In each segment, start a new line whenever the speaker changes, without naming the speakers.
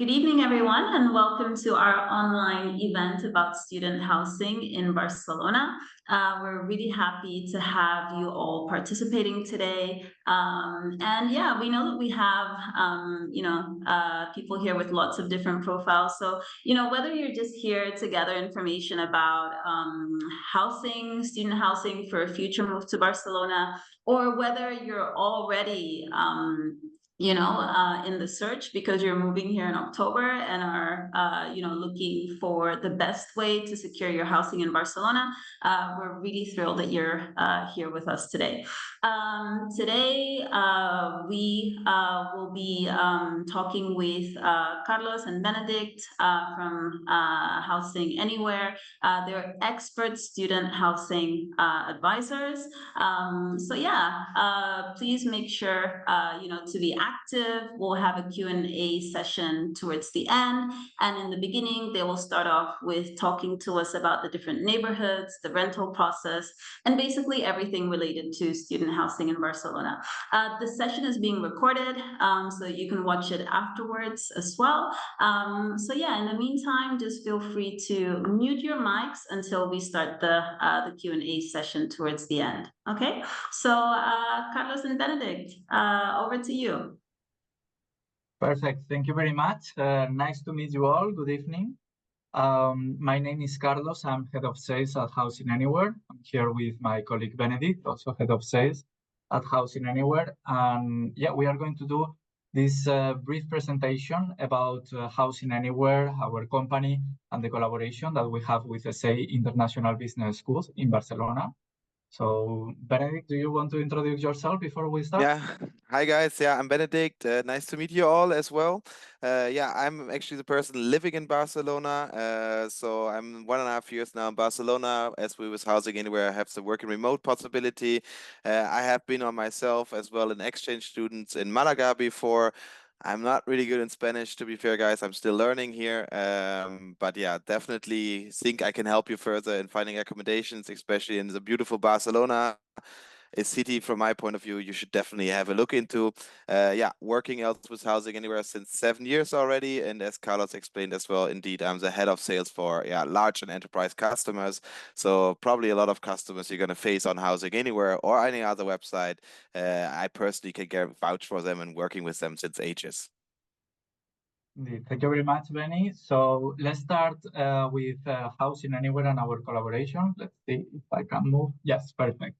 Good evening, everyone, and welcome to our online event about student housing in Barcelona. We're really happy to have you all participating today. And yeah, we know that we have, people here with lots of different profiles. So, whether you're just here to gather information about housing, student housing for a future move to Barcelona, or whether you're already in the search because you're moving here in October and are, looking for the best way to secure your housing in Barcelona. We're really thrilled that you're here with us today. Today, we will be talking with Carlos and Benedict from Housing Anywhere. They're expert student housing advisors. Please make sure, to be active. We'll have a Q&A session towards the end. And in the beginning, they will start off with talking to us about the different neighborhoods, the rental process, and basically everything related to student housing in Barcelona. The session is being recorded, so you can watch it afterwards as well. In the meantime, just feel free to mute your mics until we start the Q&A session towards the end. Okay, so Carlos and Benedict, over to you.
Perfect. Thank you very much. Nice to meet you all. Good evening. My name is Carlos. I'm head of sales at Housing Anywhere. I'm here with my colleague Benedict, also head of sales at Housing Anywhere. And yeah, we are going to do this brief presentation about Housing Anywhere, our company, and the collaboration that we have with ESEI International Business Schools in Barcelona. So, Benedict, do you want to introduce yourself before we start?
Yeah, hi guys. Yeah, I'm Benedict. Nice to meet you all as well. I'm actually the person living in Barcelona. So I'm 1.5 years now in Barcelona. As we was Housing Anywhere, I have the working remote possibility. I have been on myself as well an exchange students in Malaga before. I'm not really good in Spanish, to be fair, guys. I'm still learning here. But yeah, definitely think I can help you further in finding accommodations, especially in the beautiful Barcelona, a city from my point of view you should definitely have a look into. Working else with Housing Anywhere since 7 years already, and as Carlos explained as well, indeed I'm the head of sales for large and enterprise customers. So probably a lot of customers you're going to face on Housing Anywhere or any other website. I personally can vouch for them and working with them since ages.
Indeed. Thank you very much, Benny. So let's start with Housing Anywhere and our collaboration. Let's see if I can move. Yes, perfect.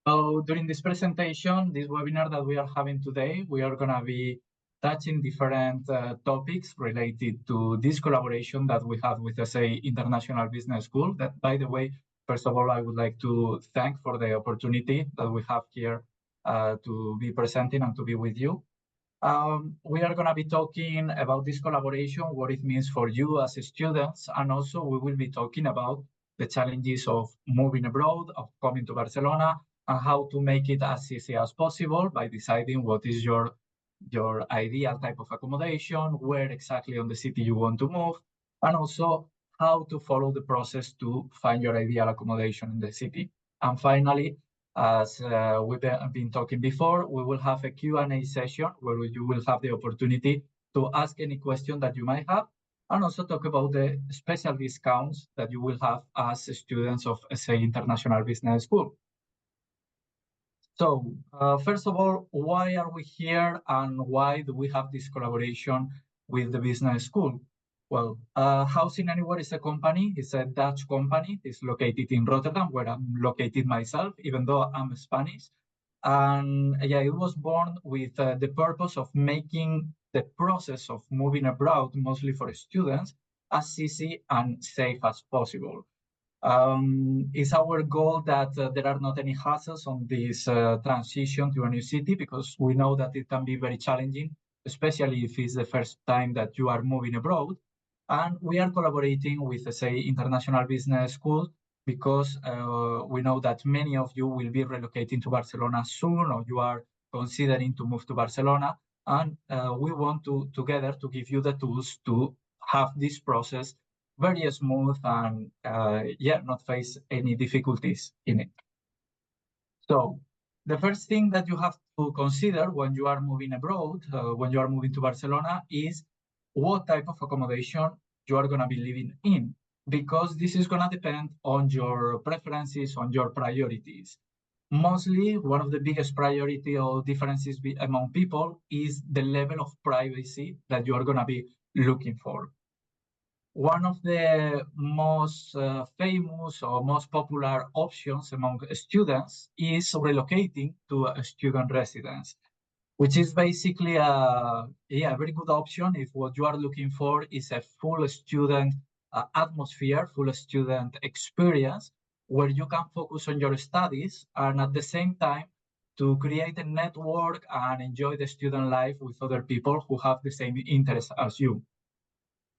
So during this presentation, this webinar that we are having today, we are going to be touching different topics related to this collaboration that we have with ESEI International Business School. That, by the way, first of all, I would like to thank for the opportunity that we have here to be presenting and to be with you. We are going to be talking about this collaboration, what it means for you as students, and also we will be talking about the challenges of moving abroad, of coming to Barcelona, and how to make it as easy as possible by deciding what is your ideal type of accommodation, where exactly on the city you want to move, and also how to follow the process to find your ideal accommodation in the city. And finally, as we've been talking before, we will have a Q&A session where you will have the opportunity to ask any question that you might have, and also talk about the special discounts that you will have as students of ESEI International Business School. So, first of all, why are we here and why do we have this collaboration with the business school? Well, Housing Anywhere is a company, it's a Dutch company, it's located in Rotterdam, where I'm located myself, even though I'm Spanish. And yeah, it was born with the purpose of making the process of moving abroad, mostly for students, as easy and safe as possible. It's our goal that there are not any hassles on this transition to a new city, because we know that it can be very challenging, especially if it's the first time that you are moving abroad. And we are collaborating with, ESEI International Business School, because we know that many of you will be relocating to Barcelona soon, or you are considering to move to Barcelona. And we want to together to give you the tools to have this process very smooth and not face any difficulties in it. So the first thing that you have to consider when you are moving abroad, when you are moving to Barcelona, is what type of accommodation you are going to be living in, because this is going to depend on your preferences, on your priorities. Mostly, one of the biggest priority or differences among people is the level of privacy that you are going to be looking for. One of the most famous or most popular options among students is relocating to a student residence, which is basically a very good option if what you are looking for is a full student atmosphere, full student experience, where you can focus on your studies and at the same time to create a network and enjoy the student life with other people who have the same interests as you.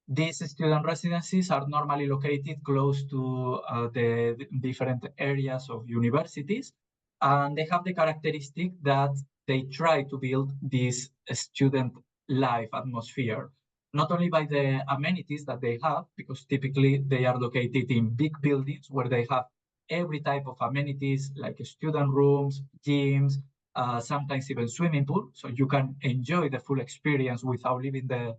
These student residencies are normally located close to the different areas of universities, and they have the characteristic that they try to build this student life atmosphere, not only by the amenities that they have, because typically they are located in big buildings where they have every type of amenities like student rooms, gyms, sometimes even swimming pool, so you can enjoy the full experience without leaving the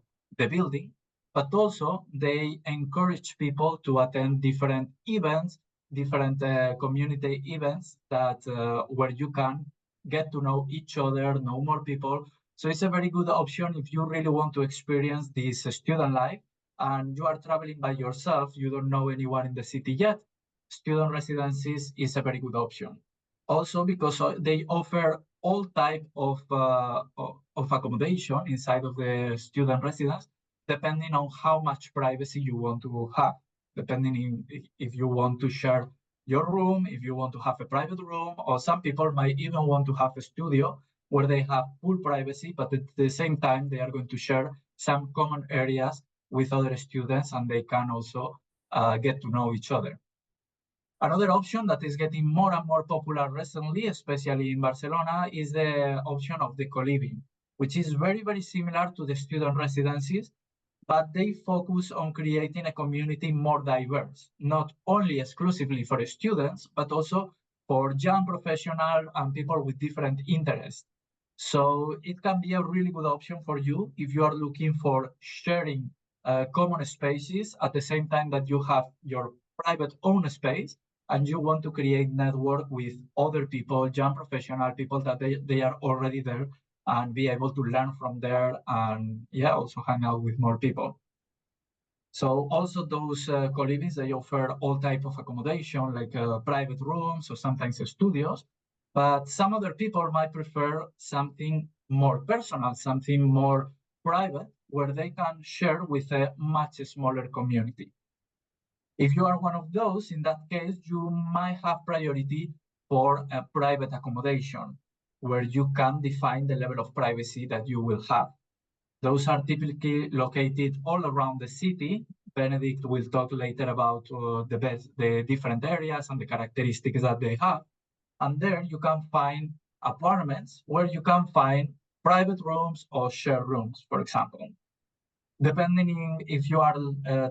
building. But also they encourage people to attend different events, different community events that where you can get to know each other, know more people. So it's a very good option if you really want to experience this student life and you are traveling by yourself, you don't know anyone in the city yet. Student residencies is a very good option. Also because they offer all type of accommodation inside of the student residence, depending on how much privacy you want to have, depending if you want to share your room, if you want to have a private room, or some people might even want to have a studio where they have full privacy, but at the same time, they are going to share some common areas with other students and they can also get to know each other. Another option that is getting more and more popular recently, especially in Barcelona, is the option of the coliving, which is very, very similar to the student residencies, but they focus on creating a community more diverse, not only exclusively for students, but also for young professionals and people with different interests. So it can be a really good option for you if you are looking for sharing common spaces at the same time that you have your private own space and you want to create network with other people, young professional people that they are already there and be able to learn from there and also hang out with more people. So also those colivings, they offer all type of accommodation like private rooms or sometimes studios, but some other people might prefer something more personal, something more private, where they can share with a much smaller community. If you are one of those, in that case, you might have priority for a private accommodation, where you can define the level of privacy that you will have. Those are typically located all around the city. Benedict will talk later about the different areas and the characteristics that they have. And there you can find apartments where you can find private rooms or shared rooms, for example. Depending if you are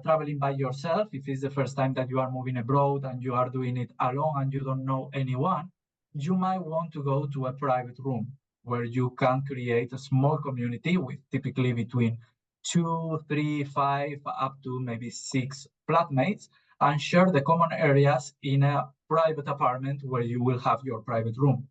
traveling by yourself, if it's the first time that you are moving abroad and you are doing it alone and you don't know anyone, you might want to go to a private room where you can create a small community with typically between 2, 3, 5, up to maybe 6 flatmates and share the common areas in a private apartment where you will have your private room.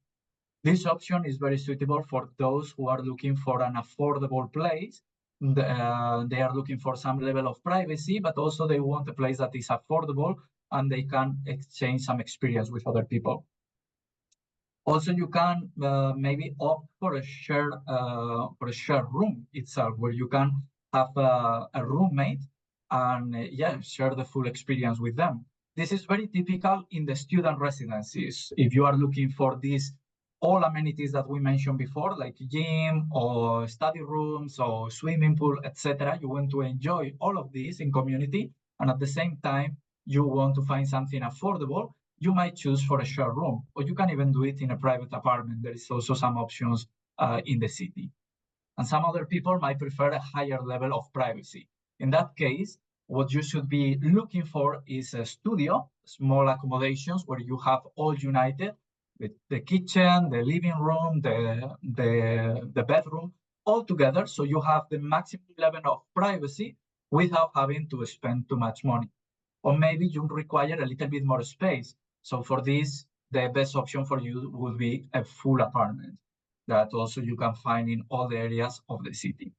This option is very suitable for those who are looking for an affordable place. They are looking for some level of privacy, but also they want a place that is affordable and they can exchange some experience with other people. Also, you can maybe opt for a shared room itself, where you can have a roommate and share the full experience with them. This is very typical in the student residencies. If you are looking for these all amenities that we mentioned before, like gym or study rooms or swimming pool, etc., you want to enjoy all of these in community, and at the same time, you want to find something affordable, you might choose for a shared room, or you can even do it in a private apartment. There is also some options in the city. And some other people might prefer a higher level of privacy. In that case, what you should be looking for is a studio, small accommodations where you have all united with the kitchen, the living room, the bedroom, all together, so you have the maximum level of privacy without having to spend too much money. Or maybe you require a little bit more space. So for this, the best option for you would be a full apartment that also you can find in all the areas of the city.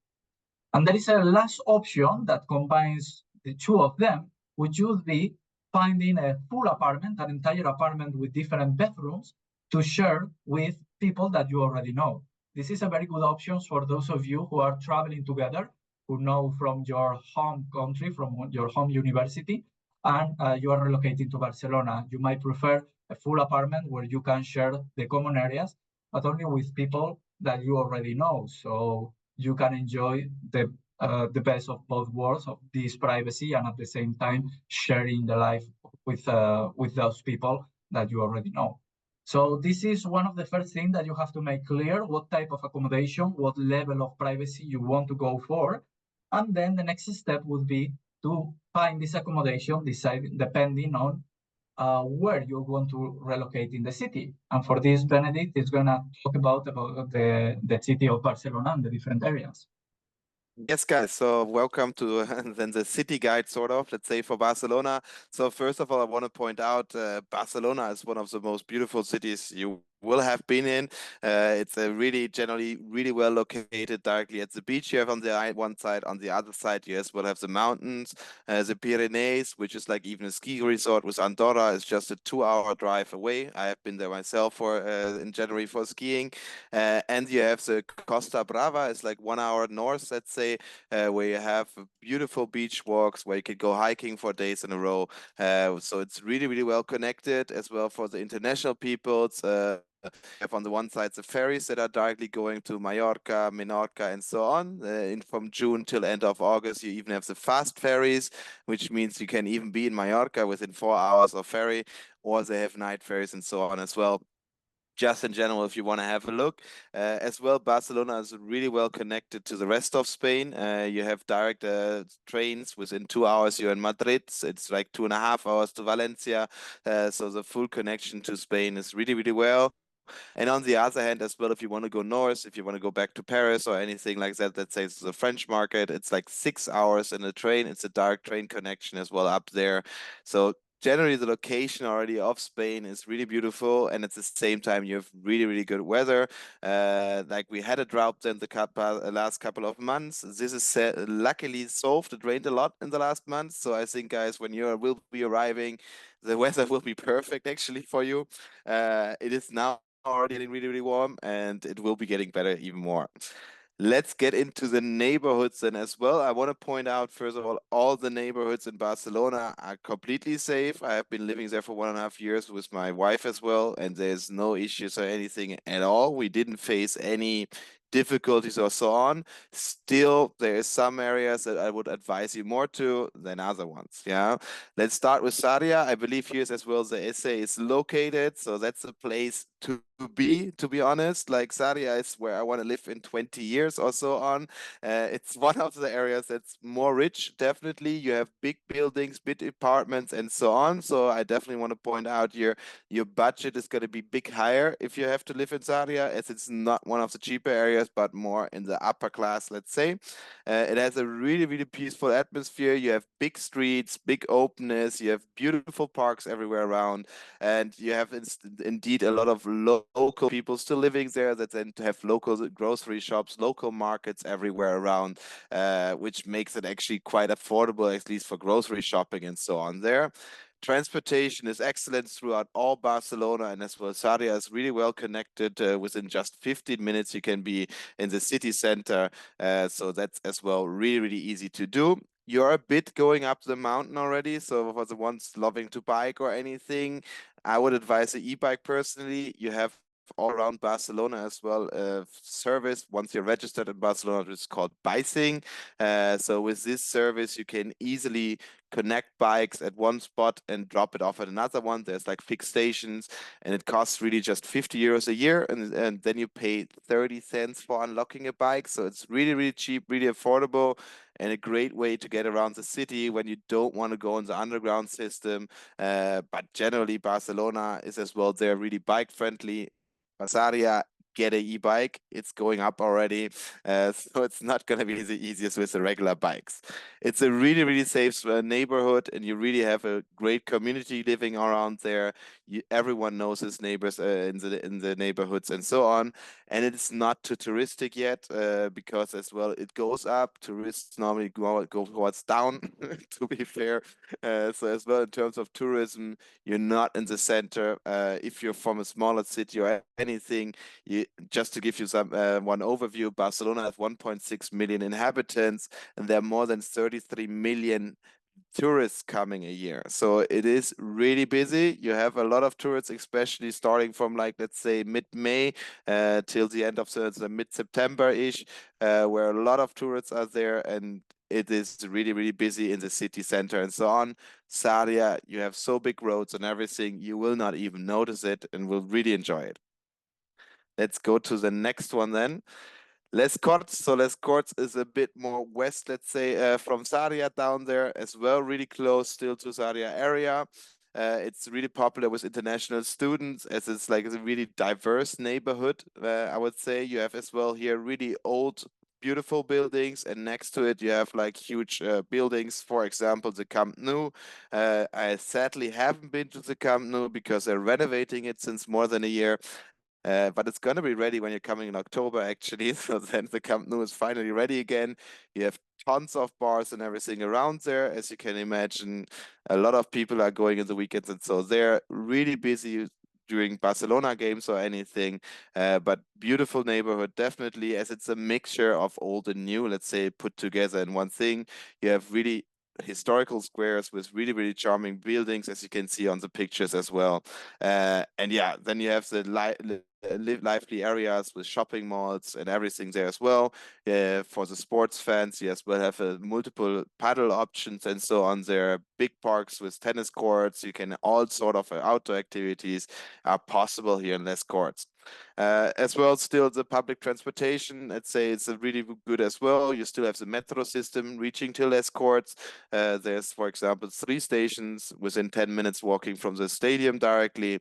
And there is a last option that combines the two of them, which would be finding a full apartment, an entire apartment with different bedrooms to share with people that you already know. This is a very good option for those of you who are traveling together, who know from your home country, from your home university, and you are relocating to Barcelona. You might prefer a full apartment where you can share the common areas, but only with people that you already know. So you can enjoy the best of both worlds of this privacy and at the same time sharing the life with those people that you already know. So this is one of the first things that you have to make clear: what type of accommodation, what level of privacy you want to go for. And then the next step would be to find this accommodation depending on where you want to relocate in the city. And for this, Benedict is going to talk about the city of Barcelona and the different areas.
Yes, guys. So welcome to then the city guide, sort of, let's say, for Barcelona. So first of all, I want to point out Barcelona is one of the most beautiful cities you will have been in. It's a generally really well located directly at the beach. You have on the one side, on the other side, you as well have the mountains, the Pyrenees, which is like even a ski resort with Andorra. Is just a 2-hour drive away. I have been there myself for in January for skiing. And you have the Costa Brava, it's like 1 hour north, let's say, where you have beautiful beach walks where you could go hiking for days in a row. So it's really, really well connected as well for the international peoples. Have on the one side the ferries that are directly going to Mallorca, Menorca, and so on. From June till end of August, you even have the fast ferries, which means you can even be in Mallorca within 4 hours of ferry, or they have night ferries and so on as well. Just in general, if you want to have a look. As well, Barcelona is really well connected to the rest of Spain. You have direct trains within 2 hours. You're in Madrid. It's like 2.5 hours to Valencia. So the full connection to Spain is really, really well. And on the other hand, as well, if you want to go north, if you want to go back to Paris or anything like that, let's say it's the French market, it's like 6 hours in a train. It's a direct train connection as well up there. So generally, the location already of Spain is really beautiful, and at the same time, you have really, really good weather. Like we had a drought in the last couple of months. This is luckily solved. It rained a lot in the last month, so I think, guys, when you will be arriving, the weather will be perfect actually for you. It is now already getting really, really warm, and it will be getting better even more. Let's get into the neighborhoods then as well. I want to point out, first of all the neighborhoods in Barcelona are completely safe. I have been living there for 1.5 years with my wife as well, and there's no issues or anything at all. We didn't face any difficulties or so on. Still, there is some areas that I would advise you more to than other ones. Yeah, let's start with Sarria. I believe here's as well the ESEI is located, so that's a place to be honest. Like Sarria is where I want to live in 20 years or so on. It's one of the areas that's more rich, definitely. You have big buildings, big apartments, and so on. So I definitely want to point out your budget is going to be big higher if you have to live in Sarria, as it's not one of the cheaper areas, but more in the upper class, let's say. It has a really, really peaceful atmosphere. You have big streets, big openness. You have beautiful parks everywhere around, and you have indeed a lot of local people still living there that then have local grocery shops, local markets everywhere around, which makes it actually quite affordable, at least for grocery shopping and so on there. Transportation is excellent throughout all Barcelona, and as well, Sarria is really well connected. Within just 15 minutes, you can be in the city center. So that's as well really, really easy to do. You're a bit going up the mountain already. So for the ones loving to bike or anything, I would advise the e-bike personally. You have all around Barcelona as well service once you're registered in Barcelona. It's called bicing. So with this service, you can easily connect bikes at one spot and drop it off at another one. There's like fixed stations, and it costs really just 50 euros a year, and then you pay 30 cents for unlocking a bike. So it's really, really cheap, really affordable, and a great way to get around the city when you don't want to go on the underground system. But generally, Barcelona is as well, they're really bike friendly. Sarria get an e-bike, it's going up already. So it's not going to be the easiest with the regular bikes. It's a really, really safe neighborhood, and you really have a great community living around there. Everyone knows his neighbors in the neighborhoods and so on. And it's not too touristic yet, because as well it goes up. Tourists normally go towards down, to be fair. So as well in terms of tourism, you're not in the center. If you're from a smaller city or anything, just to give you some one overview, Barcelona has 1.6 million inhabitants, and there are more than 33 million tourists coming a year. So it is really busy. You have a lot of tourists, especially starting from, like, let's say mid-May till the end of the mid-September-ish, where a lot of tourists are there, and it is really, really busy in the city center and so on. Sarria, you have so big roads and everything, you will not even notice it and will really enjoy it. Let's go to the next one then. Les Corts. So Les Corts is a bit more west, let's say, from Sarria down there as well, really close still to Sarria area. It's really popular with international students, as it's like a really diverse neighborhood. I would say you have as well here really old, beautiful buildings, and next to it you have like huge buildings. For example, the Camp Nou. I sadly haven't been to the Camp Nou because they're renovating it since more than a year. But it's going to be ready when you're coming in October, actually. So then the Camp Nou is finally ready again. You have tons of bars and everything around there, as you can imagine. A lot of people are going in the weekends, and so they're really busy during Barcelona games or anything. But beautiful neighborhood, definitely, as it's a mixture of old and new, let's say, put together in one thing. You have really historical squares with really, really charming buildings, as you can see on the pictures as well. And yeah, then you have the lively areas with shopping malls and everything there as well. For the sports fans, you as well have multiple paddle options and so on. There are big parks with tennis courts. You can all sort of outdoor activities are possible here in Les Corts. As well, still the public transportation, let's say it's a really good as well. You still have the metro system reaching to Les Corts. There's, for example, 3 stations within 10 minutes walking from the stadium directly,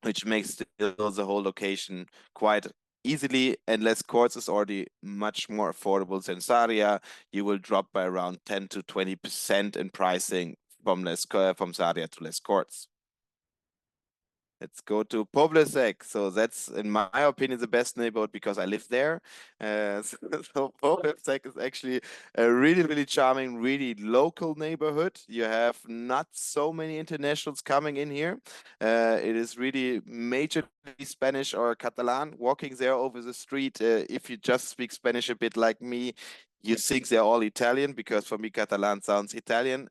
which makes the whole location quite easily. And Les Corts is already much more affordable than Sarria. You will drop by around 10 to 20% in pricing from Sarria to Les Corts. Let's go to Poble Sec. So that's, in my opinion, the best neighborhood because I live there. So Poble Sec is actually a really, really charming, really local neighborhood. You have not so many internationals coming in here. It is really majorly Spanish or Catalan walking there over the street. If you just speak Spanish a bit like me, you think they're all Italian, because for me, Catalan sounds Italian.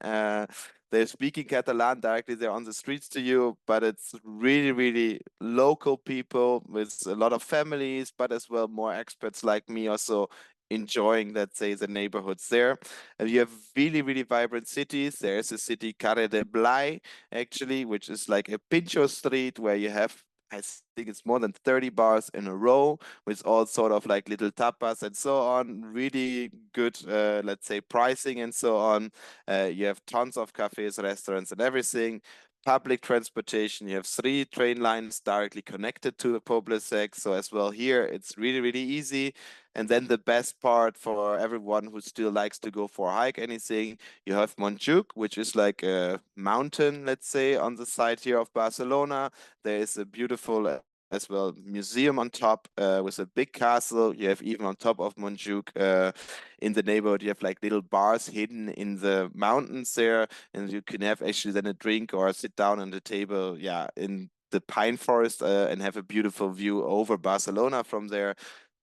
They're speaking Catalan directly there on the streets to you, but it's really, really local people with a lot of families, but as well more expats like me also enjoying, let's say, the neighborhoods there. And you have really, really vibrant cities. There's a city, Carre de Blai, actually, which is like a Pincho street where you have, I think it's more than 30 bars in a row with all sort of like little tapas and so on. Really good, let's say, pricing and so on. You have tons of cafes, restaurants, and everything. Public transportation, you have 3 train lines directly connected to the Poble Sec. So as well here, it's really, really easy. And then the best part for everyone who still likes to go for a hike, anything, you have Montjuic, which is like a mountain, let's say, on the side here of Barcelona. There is a beautiful as well museum on top with a big castle. You have even on top of Montjuic in the neighborhood, you have like little bars hidden in the mountains there, and you can have actually then a drink or sit down on the table, yeah, in the pine forest and have a beautiful view over Barcelona from there.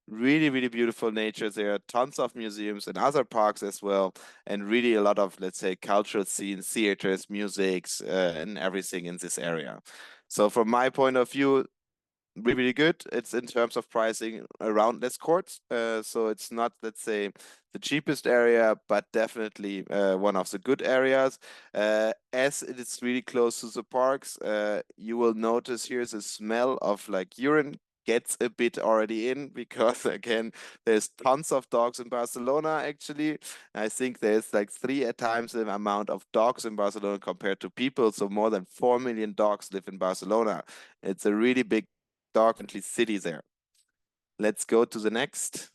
Really, really beautiful nature. There are tons of museums and other parks as well, and really a lot of, let's say, cultural scenes, theaters, musics, and everything in this area. So from my point of view, really, really good. It's in terms of pricing around Les Corts. So it's not, let's say, the cheapest area, but definitely one of the good areas. As it is really close to the parks, you will notice here's a smell of like urine gets a bit already in, because again, there's tons of dogs in Barcelona. Actually, I think there's like 3 times the amount of dogs in Barcelona compared to people. So more than 4 million dogs live in Barcelona. It's a really big dog-friendly city there. Let's go to the next.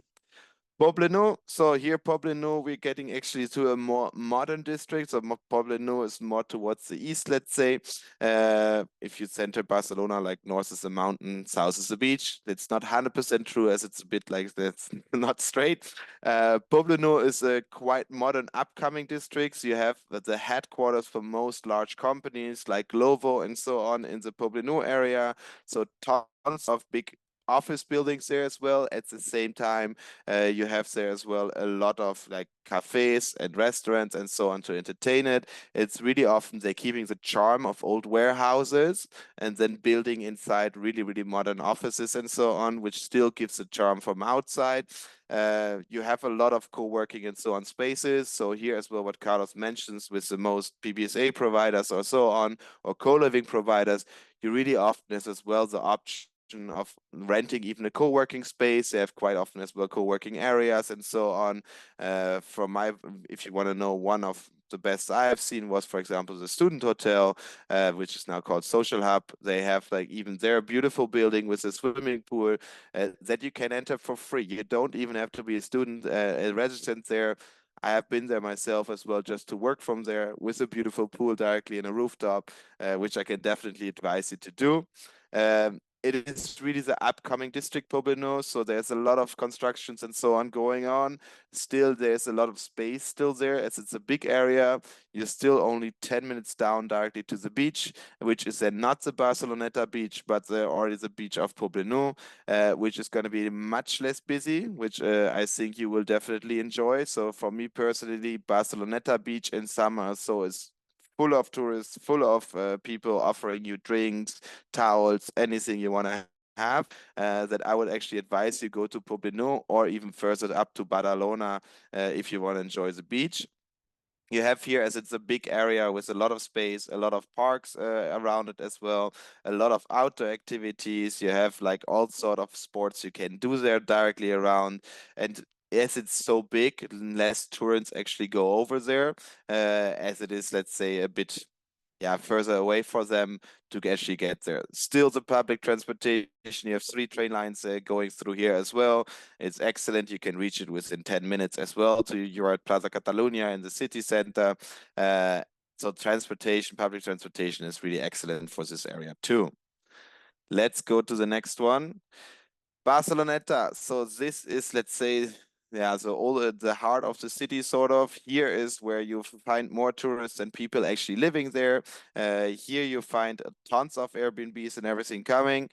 Poblenou. So here, Poblenou, we're getting actually to a more modern district. So Poblenou is more towards the east, let's say. If you center Barcelona, like north is the mountain, south is the beach. It's not 100% true, as it's a bit like that's not straight. Poblenou is a quite modern, upcoming district. So you have the headquarters for most large companies like Glovo and so on in the Poblenou area. So tons of big office buildings there as well. At the same time, you have there as well a lot of like cafes and restaurants and so on to entertain it. It's really often they're keeping the charm of old warehouses and then building inside really, really modern offices and so on, which still gives the charm from outside. You have a lot of co-working and so on spaces. So here as well, what Carlos mentions with the most PBSA providers or so on, or co-living providers, you really often have as well the option of renting even a co-working space. They have quite often as well co-working areas and so on. If you want to know, one of the best I have seen was, for example, the student hotel, which is now called Social Hub. They have like even their beautiful building with a swimming pool that you can enter for free. You don't even have to be a student, a resident there. I have been there myself as well, just to work from there with a beautiful pool directly in a rooftop, which I can definitely advise you to do. It is really the upcoming district, Poblenou, so there's a lot of constructions and so on going on. Still, there's a lot of space still there, as it's a big area. You're still only 10 minutes down directly to the beach, which is then not the Barceloneta beach, but already the beach of Poblenou, which is going to be much less busy, which I think you will definitely enjoy. So for me personally, Barceloneta beach in summer, so is full of tourists, full of people offering you drinks, towels, anything you want to have, that I would actually advise you go to Poblenou or even further up to Badalona if you want to enjoy the beach. You have here, as it's a big area with a lot of space, a lot of parks around it as well, a lot of outdoor activities. You have like all sort of sports you can do there directly around. And as it's so big, less tourists actually go over there, as it is, let's say, a bit further away for them to actually get there. Still, the public transportation, you have 3 train lines going through here as well. It's excellent. You can reach it within 10 minutes as well. You're at Plaza Catalunya in the city center. So public transportation is really excellent for this area too. Let's go to the next one. Barceloneta. So this is, let's say, so all the heart of the city, sort of. Here is where you find more tourists and people actually living there. Here you find tons of Airbnbs and everything coming.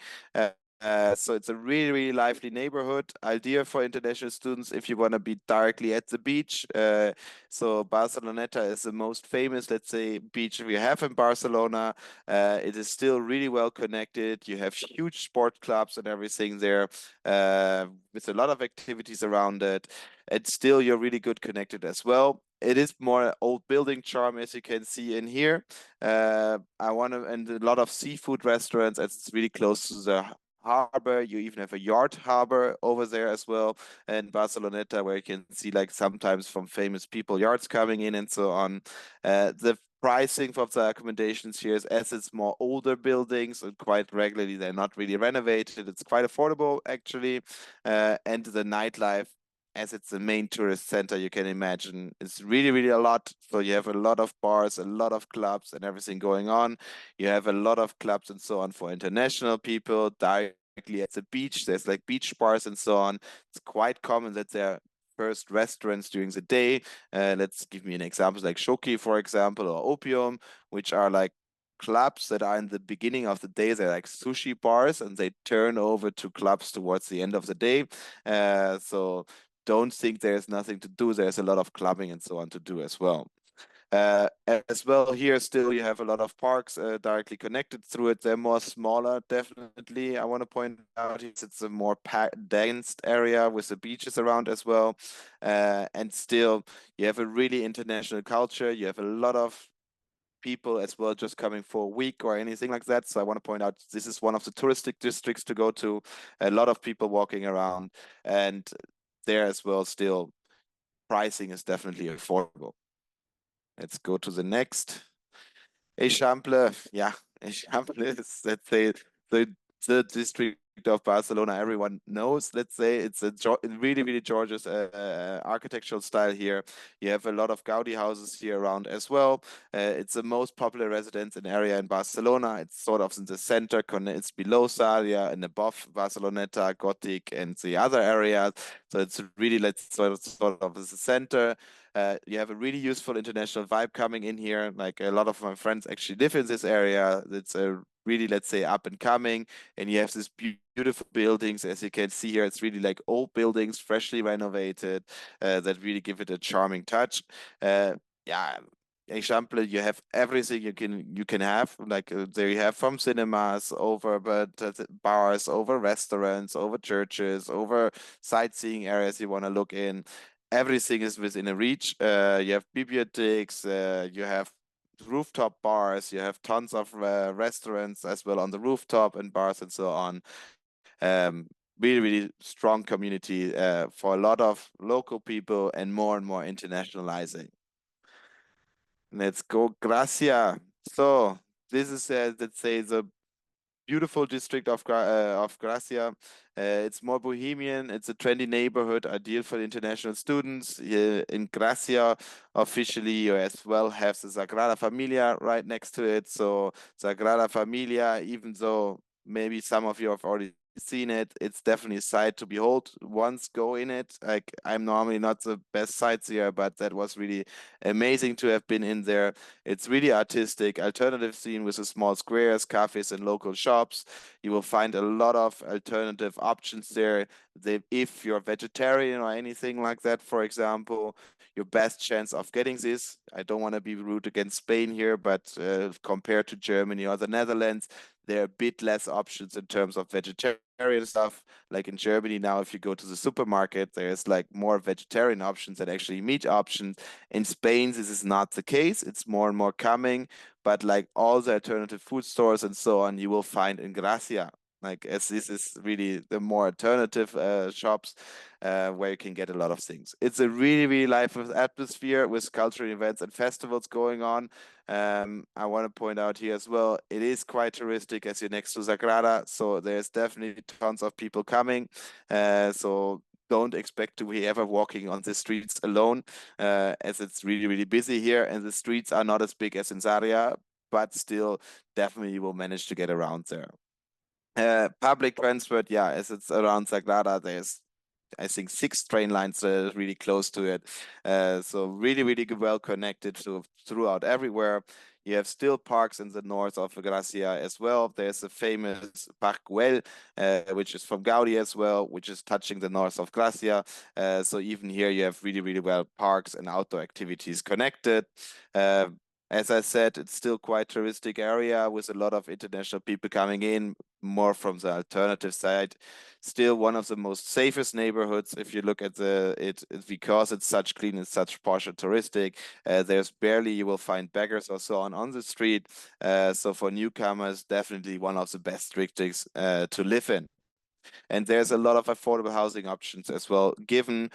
So it's a really, really lively neighborhood, ideal for international students if you want to be directly at the beach. So Barceloneta is the most famous, let's say, beach we have in Barcelona. It is still really well connected. You have huge sport clubs and everything there, with a lot of activities around it. And still, you're really good connected as well. It is more old building charm, as you can see in here. And a lot of seafood restaurants, as it's really close to the harbor. You even have a yacht harbor over there as well, and Barceloneta, where you can see like sometimes from famous people yachts coming in and so on. The pricing of the accommodations here is, as it's more older buildings and quite regularly they're not really renovated, it's quite affordable actually. And the nightlife, as it's the main tourist center, you can imagine it's really, really a lot. So you have a lot of bars, a lot of clubs and everything going on. You have a lot of clubs and so on for international people directly at the beach. There's like beach bars and so on. It's quite common that there are first restaurants during the day. Let's give me an example, like Shoki, for example, or Opium, which are like clubs that are in the beginning of the day. They're like sushi bars and they turn over to clubs towards the end of the day. So don't think there's nothing to do. There's a lot of clubbing and so on to do as well. As well, here still you have a lot of parks directly connected through it. They're more smaller, definitely. I want to point out it's a more dense area with the beaches around as well. And still, you have a really international culture. You have a lot of people as well just coming for a week or anything like that. So I want to point out this is one of the touristic districts to go to. A lot of people walking around, and there as well still pricing is definitely affordable. Let's go to the next. Eixample, Eixample is, let's say, the district of Barcelona everyone knows. Let's say it's a really gorgeous architectural style here. You have a lot of Gaudi houses here around as well. It's the most popular residence in area in Barcelona. It's sort of in the center. It's below Sarria and above Barceloneta, Gothic, and the other areas. So it's really, let's sort of the center. You have a really useful international vibe coming in here. Like a lot of my friends actually live in this area. It's a really, let's say, up and coming, and you have these beautiful buildings. As you can see here, it's really like old buildings, freshly renovated, that really give it a charming touch. Yeah, Eixample, you have everything you can have. Like there you have from cinemas over bars, over restaurants, over churches, over sightseeing areas you want to look in. Everything is within a reach. You have bibliotheques, you have rooftop bars, you have tons of restaurants as well on the rooftop and bars and so on. Really strong community for a lot of local people and more internationalizing. Let's go, Gracia. So this is, let's say, the beautiful district of Gracia. It's more bohemian. It's a trendy neighborhood, ideal for international students. In Gracia, officially, you as well have the Sagrada Familia right next to it. So Sagrada Familia, even though maybe some of you have already seen it, it's definitely a sight to behold. Once go in it. Like, I'm normally not the best sightseer, but that was really amazing to have been in there. It's really artistic, alternative scene with the small squares, cafes, and local shops. You will find a lot of alternative options there. If you're vegetarian or anything like that, for example, your best chance of getting this, I don't want to be rude against Spain here, but compared to Germany or the Netherlands, there are a bit less options in terms of vegetarian stuff. Like in Germany now, if you go to the supermarket, there's like more vegetarian options than actually meat options. In Spain, this is not the case. It's more and more coming, but like all the alternative food stores and so on, you will find in Gracia. Like, as this is really the more alternative shops where you can get a lot of things. It's a really lively atmosphere with cultural events and festivals going on. I want to point out here as well, it is quite touristic as you're next to Sagrada, so there's definitely tons of people coming. So don't expect to be ever walking on the streets alone, as it's really busy here, and the streets are not as big as in Sarria, but still definitely you will manage to get around there. Public transport, yeah, as it's around Sagrada, there's, I think, 6 train lines really close to it. So really well connected throughout everywhere. You have still parks in the north of Gracia as well. There's a famous Parc Güell, which is from Gaudi as well, which is touching the north of Gracia. So even here you have really well parks and outdoor activities connected. As I said, it's still quite touristic area with a lot of international people coming in, more from the alternative side. Still one of the most safest neighborhoods if you look at it, because it's such clean and such posh and touristic. There's barely you will find beggars or so on the street. So for newcomers, definitely one of the best districts to live in. And there's a lot of affordable housing options as well, given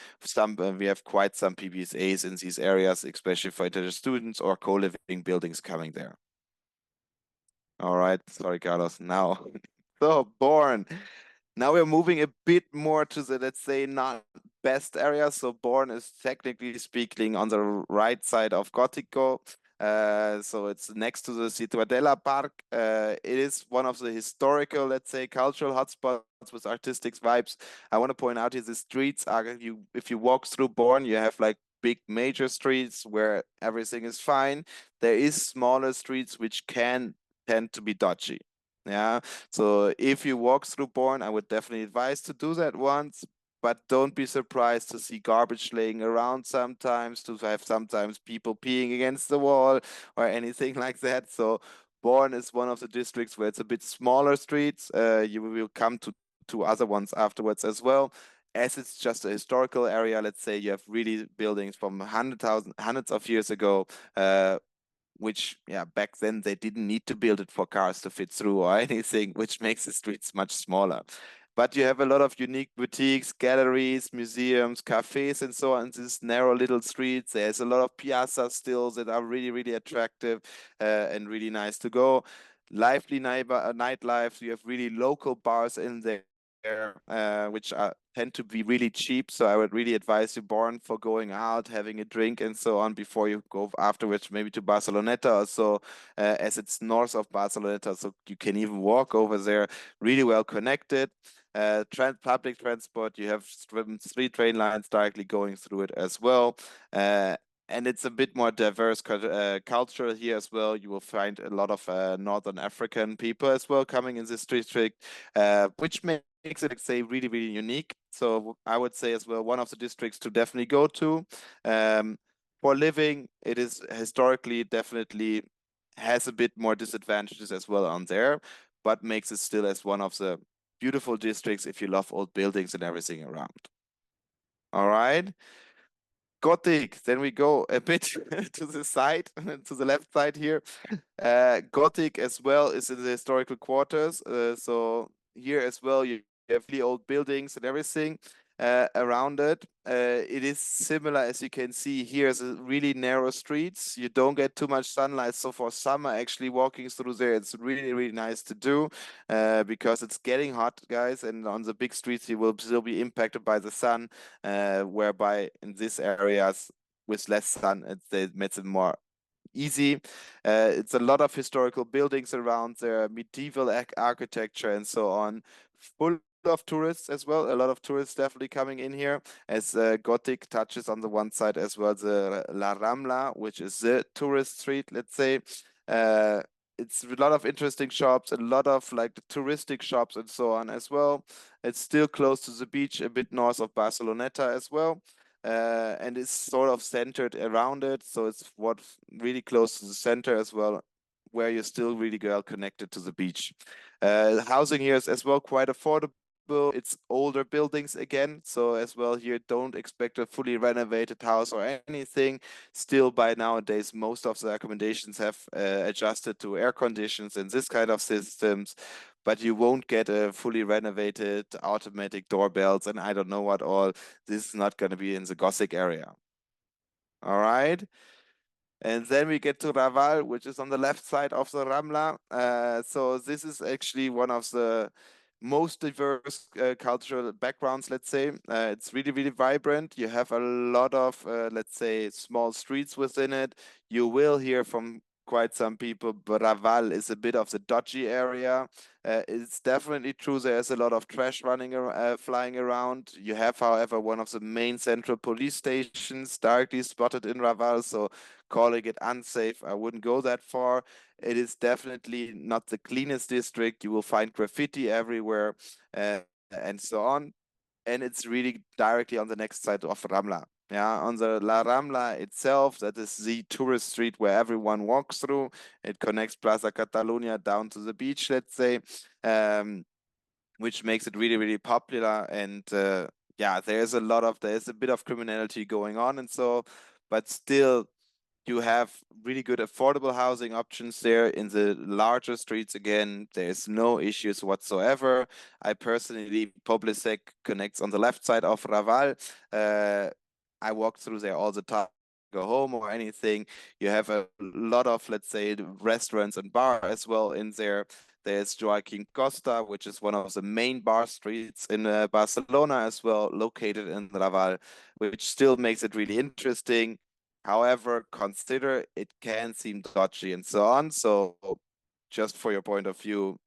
we have quite some PBSAs in these areas, especially for international students or co-living buildings coming there. All right, sorry, Carlos. Now, so Born. Now we're moving a bit more to the, let's say, not best area. So Born is technically speaking on the right side of Gótico. So it's next to the Ciutadella Park. It is one of the historical, let's say, cultural hotspots with artistic vibes. I want to point out here the streets are, if you walk through Born, you have like big major streets where everything is fine. There is smaller streets which can tend to be dodgy. Yeah, so if you walk through Born, I would definitely advise to do that once, but don't be surprised to see garbage laying around sometimes, to have sometimes people peeing against the wall or anything like that. So Born is one of the districts where it's a bit smaller streets. You will come to 2 other ones afterwards as well. As it's just a historical area, let's say you have really buildings from hundreds of years ago, which, yeah, back then they didn't need to build it for cars to fit through or anything, which makes the streets much smaller. But you have a lot of unique boutiques, galleries, museums, cafes, and so on. These narrow little streets. There's a lot of piazzas still that are really attractive and really nice to go. lively nightlife. You have really local bars in there, which tend to be really cheap. So I would really advise you, Born, for going out, having a drink and so on before you go afterwards, maybe to Barceloneta or so, as it's north of Barceloneta. So you can even walk over there, really well connected. Public transport, you have 3 train lines directly going through it as well. And it's a bit more diverse culture here as well. You will find a lot of Northern African people as well coming in this district, which makes it, say, really, really unique. So I would say as well, one of the districts to definitely go to. For living, it is historically definitely has a bit more disadvantages as well on there, but makes it still as one of the beautiful districts if you love old buildings and everything around. All right. Gothic, then we go a bit to the side, to the left side here. Gothic as well is in the historical quarters. So here as well, you have really old buildings and everything around it. It is similar, as you can see here, as really narrow streets. You don't get too much sunlight. So for summer, actually walking through there, it's really, really nice to do because it's getting hot, guys. And on the big streets, you will still be impacted by the sun, whereby in these areas with less sun, it makes it more easy. It's a lot of historical buildings around there, medieval architecture and so on, full of tourists as well. A lot of tourists definitely coming in here, as Gothic touches on the one side as well the La Rambla, which is the tourist street, let's say. It's a lot of interesting shops, a lot of like the touristic shops and so on as well. It's still close to the beach, a bit north of Barceloneta as well. And it's sort of centered around it. So it's really close to the center as well, where you're still really well connected to the beach. Housing here is as well quite affordable. It's older buildings again. So as well here, don't expect a fully renovated house or anything. Still by nowadays, most of the accommodations have adjusted to air conditions and this kind of systems. But you won't get a fully renovated automatic doorbells and I don't know what all. This is not going to be in the Gothic area. All right. And then we get to Raval, which is on the left side of the Rambla. So this is actually one of the most diverse cultural backgrounds, let's say. It's really, really vibrant. You have a lot of, let's say, small streets within it. You will hear from quite some people, but Raval is a bit of the dodgy area. It's definitely true. There's a lot of trash flying around. You have, however, one of the main central police stations directly spotted in Raval. So calling it unsafe, I wouldn't go that far. It is definitely not the cleanest district. You will find graffiti everywhere and so on. And it's really directly on the next side of Rambla. Yeah, on the La Rambla itself, that is the tourist street where everyone walks through. It connects Plaza Catalunya down to the beach, let's say, which makes it really, really popular. And yeah, there's a bit of criminality going on and so, but still, you have really good affordable housing options there in the larger streets. Again, there's no issues whatsoever. I personally, Poble Sec connects on the left side of Raval. I walk through there all the time, go home or anything. You have a lot of, let's say, restaurants and bar as well in there. There's Joaquin Costa, which is one of the main bar streets in Barcelona as well, located in Raval, which still makes it really interesting. However, consider it can seem dodgy and so on. So just for your point of view,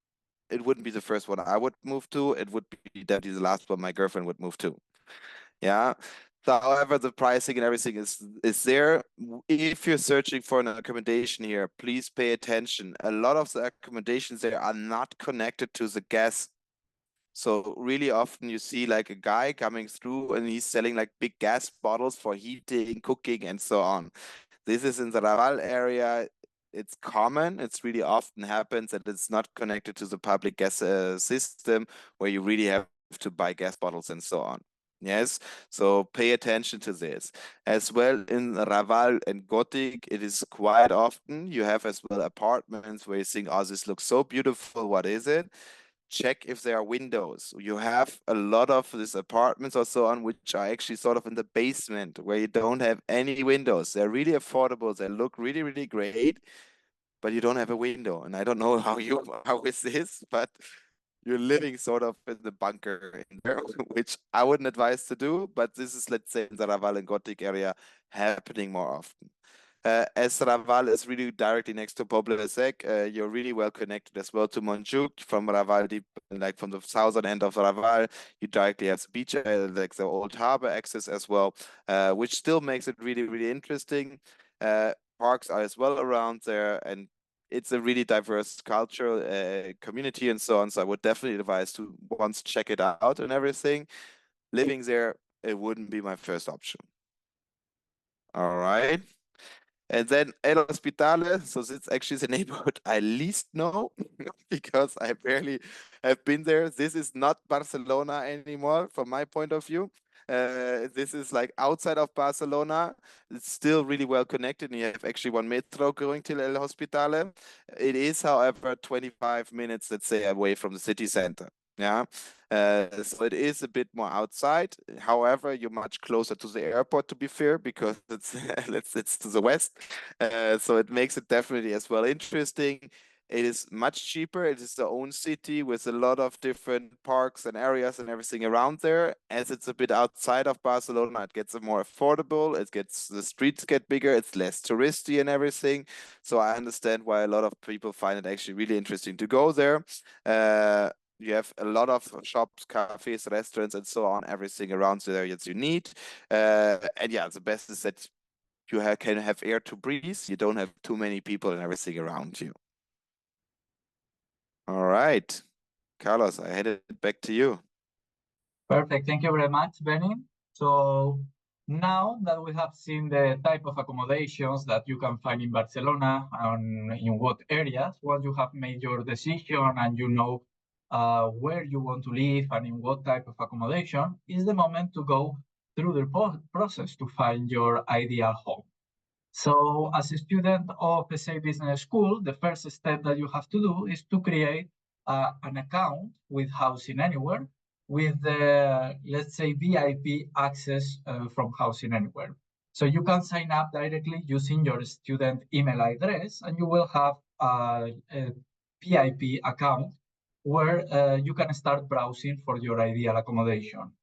it wouldn't be the first one I would move to. It would be definitely the last one my girlfriend would move to. Yeah. So, however, the pricing and everything is there. If you're searching for an accommodation here, please pay attention. A lot of the accommodations there are not connected to the gas. So really often you see like a guy coming through and he's selling like big gas bottles for heating, cooking, and so on. This is in the Raval area. It's common. It's really often happens that it's not connected to the public gas system where you really have to buy gas bottles and so on. Yes, so pay attention to this. As well in Raval and Gothic, it is quite often you have as well apartments where you think, oh, this looks so beautiful. What is it? Check if there are windows. You have a lot of these apartments or so on, which are actually sort of in the basement where you don't have any windows. They're really affordable. They look really, really great. but you don't have a window. And I don't know how is this, but you're living sort of in the bunker in there, which I wouldn't advise to do, but this is, let's say, in the Raval and Gothic area happening more often. As Raval is really directly next to Poble Sec, you're really well connected as well to Montjuic from Raval, deep, like from the southern end of Raval. You directly have the beach, like the old harbor access as well, which still makes it really, really interesting. Parks are as well around there, and it's a really diverse cultural community and so on. So I would definitely advise to once check it out and everything. Living there, it wouldn't be my first option. All right. And then El Hospitalet, so it's actually the neighborhood I least know because I barely have been there. This is not Barcelona anymore from my point of view. This is like outside of Barcelona. It's still really well connected, and you have actually one metro going to El Hospitalet. It is, however, 25 minutes, let's say, away from the city center. Yeah, so it is a bit more outside. However, you're much closer to the airport, to be fair, because it's it's to the west. So it makes it definitely as well interesting. It is much cheaper. It is the own city with a lot of different parks and areas and everything around there. As it's a bit outside of Barcelona, it gets more affordable. The streets get bigger. It's less touristy and everything. So I understand why a lot of people find it actually really interesting to go there. You have a lot of shops, cafes, restaurants, and so on, everything around there that you need. And yeah, the best is that you can have air to breathe. You don't have too many people and everything around you. All right, Carlos, I hand it back to you.
Perfect. Thank you very much, Benny. So now that we have seen the type of accommodations that you can find in Barcelona and in what areas, once you have made your decision and you know where you want to live and in what type of accommodation, is the moment to go through the process to find your ideal home. So as a student of ESEI Business School, the first step that you have to do is to create an account with Housing Anywhere with the, let's say, VIP access from Housing Anywhere. So you can sign up directly using your student email address, and you will have a VIP account where you can start browsing for your ideal accommodation.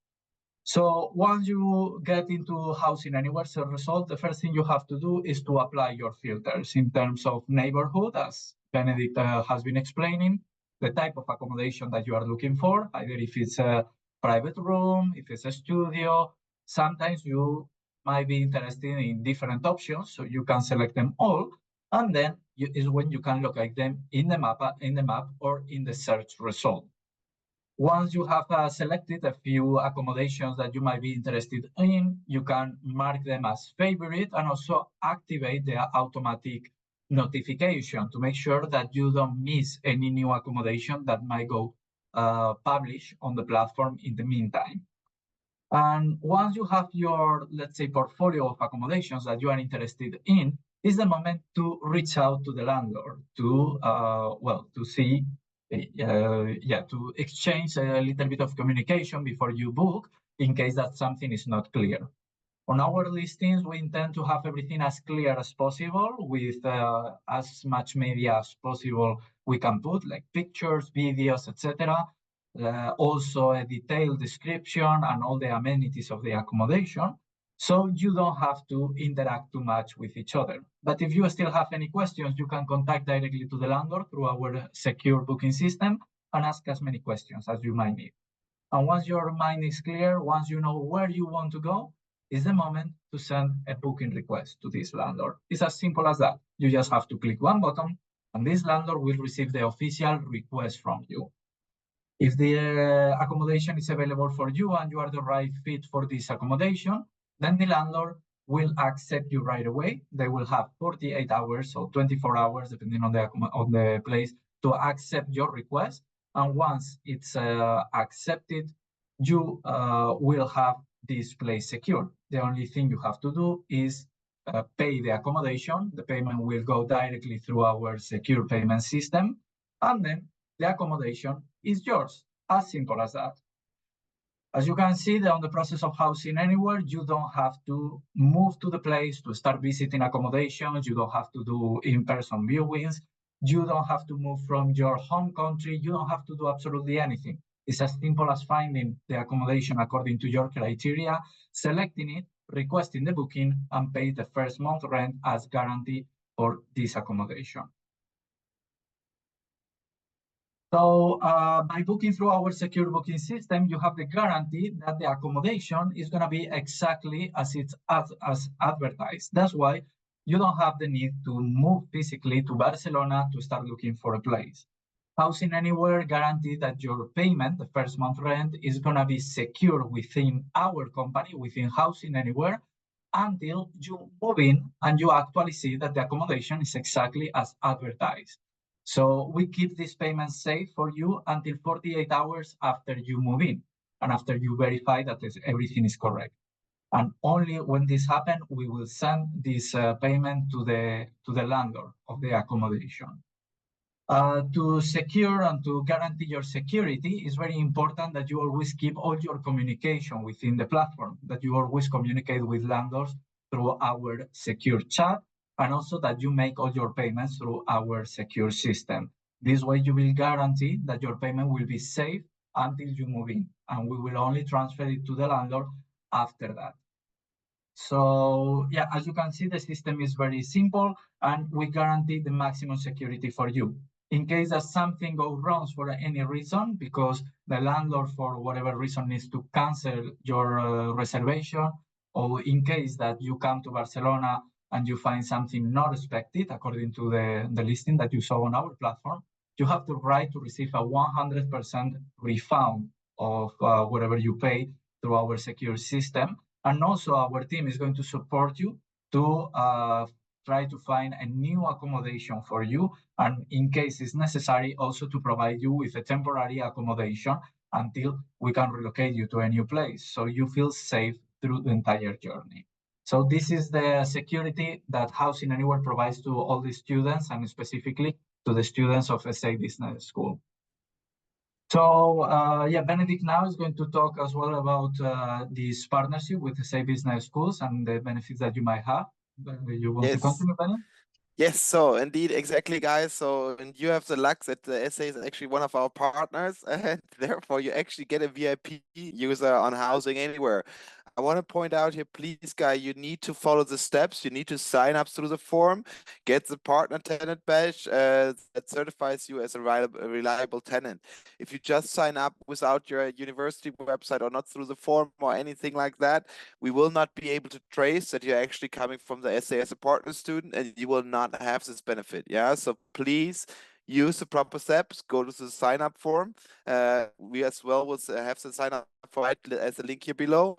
So once you get into Housing Anywhere search result, the first thing you have to do is to apply your filters in terms of neighborhood, as Benedict has been explaining, the type of accommodation that you are looking for, either if it's a private room, if it's a studio. Sometimes you might be interested in different options, so you can select them all, and then is when you can locate them in the map or in the search result. Once you have selected a few accommodations that you might be interested in, you can mark them as favorite and also activate the automatic notification to make sure that you don't miss any new accommodation that might go published on the platform in the meantime. And once you have your, let's say, portfolio of accommodations that you are interested in, is the moment to reach out to the landlord to, to see, to exchange a little bit of communication before you book in case that something is not clear. On our listings, we intend to have everything as clear as possible with as much media as possible we can put, like pictures, videos, etc. Also a detailed description and all the amenities of the accommodation, so you don't have to interact too much with each other. But if you still have any questions, you can contact directly to the landlord through our secure booking system and ask as many questions as you might need. And once your mind is clear, once you know where you want to go, is the moment to send a booking request to this landlord. It's as simple as that. You just have to click one button, and this landlord will receive the official request from you. If the accommodation is available for you and you are the right fit for this accommodation, then the landlord will accept you right away. They will have 48 hours or 24 hours, depending on the place, to accept your request. And once it's accepted, you will have this place secured. The only thing you have to do is pay the accommodation. The payment will go directly through our secure payment system, and then the accommodation is yours. As simple as that. As you can see, on the process of housing anywhere, you don't have to move to the place to start visiting accommodations. You don't have to do in-person viewings. You don't have to move from your home country. You don't have to do absolutely anything. It's as simple as finding the accommodation according to your criteria, selecting it, requesting the booking, and pay the first month rent as guarantee for this accommodation. So by booking through our secure booking system, you have the guarantee that the accommodation is going to be exactly as it's as advertised. That's why you don't have the need to move physically to Barcelona to start looking for a place. Housing Anywhere guarantees that your payment, the first month rent, is going to be secure within our company, within Housing Anywhere, until you move in and you actually see that the accommodation is exactly as advertised. So we keep this payment safe for you until 48 hours after you move in and after you verify that everything is correct. And only when this happens, we will send this payment to the landlord of the accommodation. To secure and to guarantee your security, it's very important that you always keep all your communication within the platform, that you always communicate with landlords through our secure chat, and also that you make all your payments through our secure system. This way you will guarantee that your payment will be safe until you move in, and we will only transfer it to the landlord after that. So yeah, as you can see, the system is very simple and we guarantee the maximum security for you. In case that something goes wrong for any reason, because the landlord for whatever reason needs to cancel your reservation, or in case that you come to Barcelona and you find something not expected according to the listing that you saw on our platform, you have the right to receive a 100% refund of whatever you pay through our secure system. And also our team is going to support you to try to find a new accommodation for you. And in case it's necessary, also to provide you with a temporary accommodation until we can relocate you to a new place. So you feel safe through the entire journey. So this is the security that Housing Anywhere provides to all the students and specifically to the students of ESEI Business School. So yeah, Benedict now is going to talk as well about this partnership with ESEI Business Schools and the benefits that you might have. You want to continue, Benedict?
Yes, so indeed, exactly, guys. So, and you have the luck that the ESEI is actually one of our partners, and therefore you actually get a VIP user on Housing Anywhere. I want to point out here, please, guys, you need to follow the steps. You need to sign up through the form, get the partner tenant badge that certifies you as a reliable tenant. If you just sign up without your university website or not through the form or anything like that, we will not be able to trace that you're actually coming from the ESEI as a partner student, and you will not have this benefit. Yeah, so please use the proper steps. Go to the sign up form. We as well will have the sign up for it as a link here below.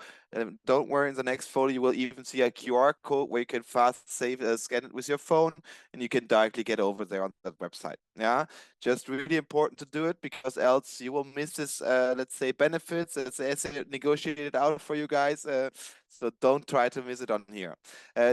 Don't worry, in the next photo you will even see a QR code where you can fast scan it with your phone, and you can directly get over there on that website. Yeah, just really important to do it, because else you will miss this let's say benefits. It's negotiated out for you guys, so don't try to miss it on here.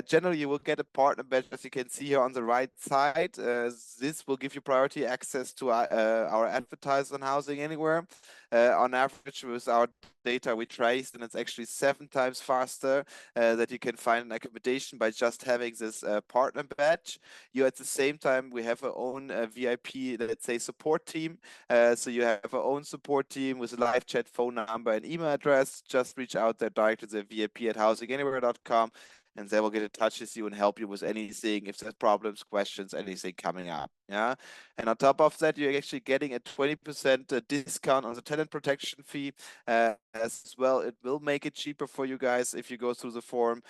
Generally you will get a partner badge, as you can see here on the right side. This will give you priority access to our advertisers on Housing Anywhere. On average, with our data we traced, and it's actually 7 times faster that you can find an accommodation by just having this partner badge. You at the same time, we have our own VIP, let's say, support team. So you have our own support team with a live chat, phone number, and email address. Just reach out there directly to the VIP at housinganywhere.com, and they will get in touch with you and help you with anything, if there's problems, questions, anything coming up. Yeah, and on top of that, you're actually getting a 20% discount on the tenant protection fee as well. It will make it cheaper for you guys if you go through the form,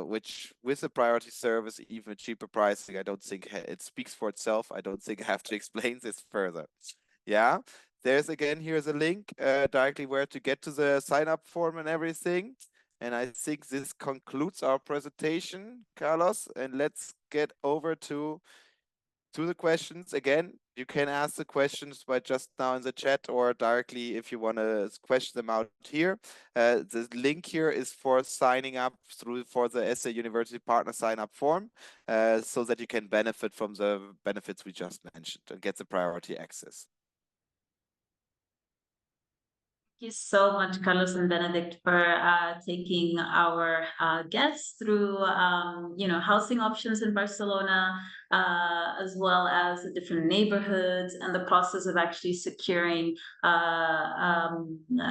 which with the priority service, even a cheaper pricing. I don't think it speaks for itself. I don't think I have to explain this further. Yeah, there's again, here's a link directly where to get to the sign up form and everything. And I think this concludes our presentation, Carlos, and let's get over to the questions. Again, you can ask the questions by just now in the chat, or directly if you want to question them out here. The link here is for signing up for the ESEI University Partner sign up form, so that you can benefit from the benefits we just mentioned and get the priority access.
Thank you so much, Carlos and Benedict, for taking our guests through, housing options in Barcelona, as well as the different neighborhoods and the process of actually securing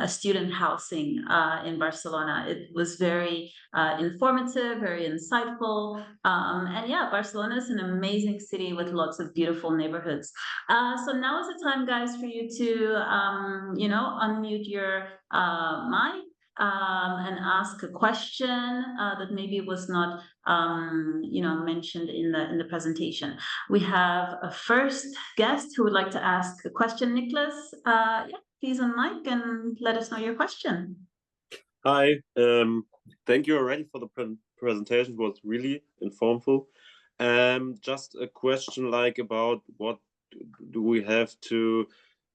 student housing in Barcelona. It was very informative, very insightful, and yeah, Barcelona is an amazing city with lots of beautiful neighborhoods. So now is the time, guys, for you to, unmute your mic and ask a question that maybe was not, mentioned in the presentation. We have a first guest who would like to ask a question. Nicholas, please on mic and let us know your question.
Hi, thank you already for the presentation. It was really informative. Just a question about what do we have to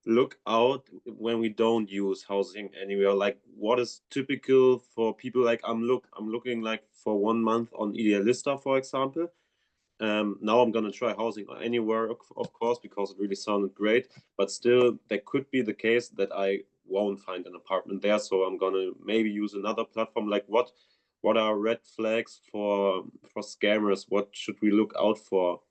look out when we don't use housing anywhere? Like, what is typical for people? Like, I'm looking like for 1 month on Idealista, for example. Now I'm gonna try housing anywhere, of course, because it really sounded great. But still, there could be the case that I won't find an apartment there, so I'm gonna maybe use another platform. Like, what are red flags for scammers? What should we look out for?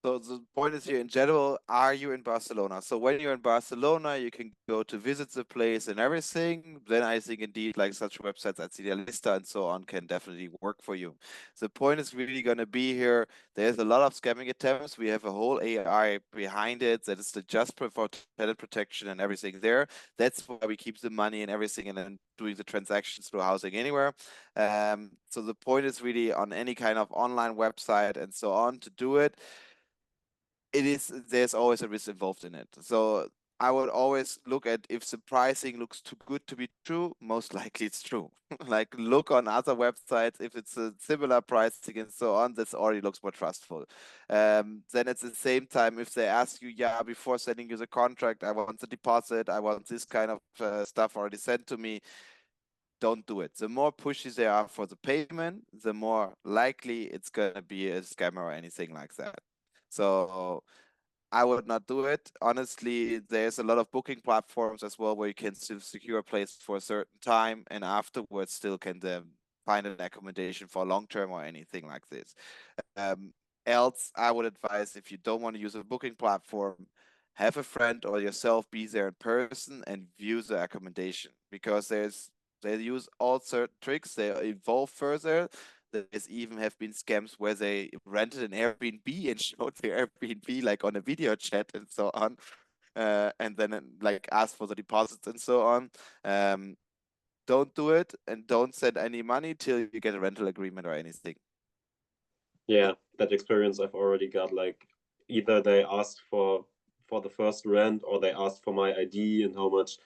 So the point is here in general, are you in Barcelona? So when you're in Barcelona, you can go to visit the place and everything. Then I think indeed like such websites as Idealista and so on can definitely work for you. The point is really going to be here. There's a lot of scamming attempts. We have a whole AI behind it that is just for tenant protection and everything there. That's why we keep the money and everything and then doing the transactions through Housing Anywhere. So the point is really on any kind of online website and so on to do it. There's always a risk involved in it. So I would always look at if the pricing looks too good to be true, most likely it's true. Like look on other websites, if it's a similar pricing and so on, this already looks more trustful. Then at the same time, if they ask you, before sending you the contract, I want the deposit, I want this kind of stuff already sent to me, don't do it. The more pushy they are for the payment, the more likely it's gonna be a scammer or anything like that. So I would not do it. Honestly, there's a lot of booking platforms as well where you can still secure a place for a certain time and afterwards still can find an accommodation for long term or anything like this. Else, I would advise if you don't want to use a booking platform, have a friend or yourself be there in person and view the accommodation, because they use all certain tricks. They evolve further. There's even have been scams where they rented an Airbnb and showed their Airbnb like on a video chat and so on, and then like asked for the deposits and so on. Don't do it and don't send any money till you get a rental agreement or anything.
Yeah, that experience I've already got. Like either they asked for the first rent or they asked for my ID and how much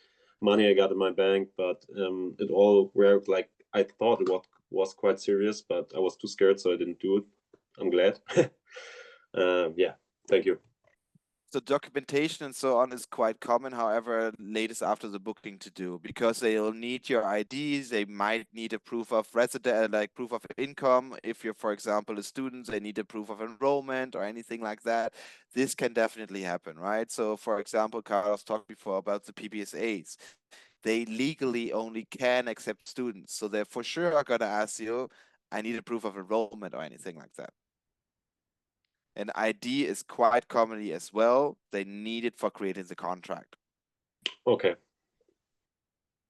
money I got in my bank, but it all worked. Like I thought it was quite serious, but I was too scared, so I didn't do it. I'm glad. Yeah, thank you.
So documentation and so on is quite common, however, latest after the booking to do, because they'll need your IDs. They might need a proof of resident, like proof of income. If you're, for example, a student, they need a proof of enrollment or anything like that. This can definitely happen, right? So for example, Carlos talked before about the PBSAs. They legally only can accept students. So they're for sure are going to ask you, I need a proof of enrollment or anything like that. An ID is quite commonly as well. They need it for creating the contract.
Okay.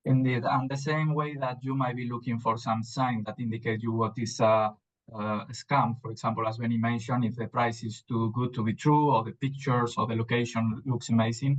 Indeed, and the same way that you might be looking for some sign that indicate you what is a scam. For example, as Benny mentioned, if the price is too good to be true, or the pictures or the location looks amazing.